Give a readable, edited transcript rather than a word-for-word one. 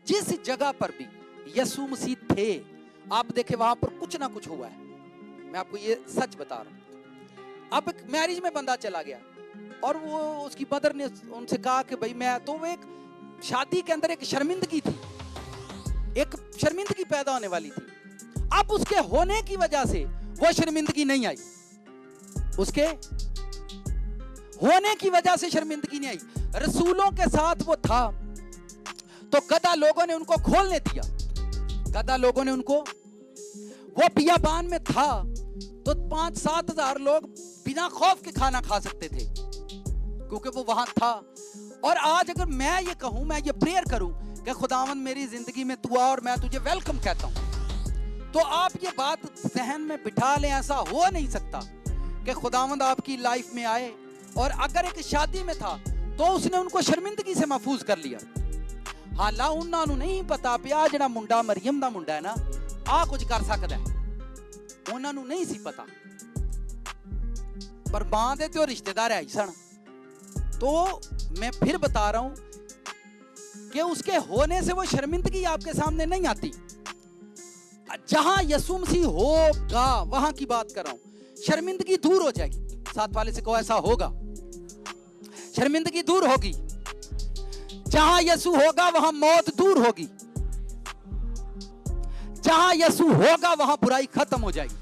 जिस जगह पर भी यीशु मसीह थे, आप देखें वहां पर कुछ ना कुछ हुआ है। मैं आपको ये सच बता रहा हूं। अब एक मैरिज में बंदा चला गया और वो उसकी मदर ने उनसे कहा कि भाई मैं, तो वो एक शादी के अंदर एक शर्मिंदगी थी, एक शर्मिंदगी पैदा होने वाली थी। अब उसके होने की वजह से वो शर्मिंदगी नहीं आई, उसके होने की वजह से शर्मिंदगी नहीं आई। रसूलों के साथ वो था तो गधा लोगों ने उनको खोलने दिया, गधा लोगों ने उनको, वो बियाबान में था तो 5-7 हजार लोग बिना खौफ के खाना खा सकते थे क्योंकि वो वहां था। और आज अगर मैं ये कहूं, मैं ये प्रेयर करूं कि खुदावंद मेरी जिंदगी में तू आ और मैं तुझे वेलकम कहता हूं, तो आप ये बात जहन में बिठा लें, ऐसा हो नहीं सकता कि खुदावंद आपकी लाइफ में आए और अगर एक शादी में था तो उसने उनको शर्मिंदगी से महफूज कर लिया। हालां उन्होंने नहीं पता भी आ जिहड़ा मुंडा मरियम दा मुंडा है ना, आ कुछ कर सकता है, उन्होंने नहीं सी पता, पर मां दे ते रिश्तेदार आई सन। तो मैं फिर बता रहा हूं कि उसके होने से वो शर्मिंदगी आपके सामने नहीं आती। जहां यीशु मसीह होगा वहां की बात कर रहा हूं, शर्मिंदगी दूर हो जाएगी। साथ वाले से कहो ऐसा होगा, शर्मिंदगी दूर होगी। जहां यीशु होगा वहां मौत दूर होगी, जहां यीशु होगा वहां बुराई खत्म हो जाएगी।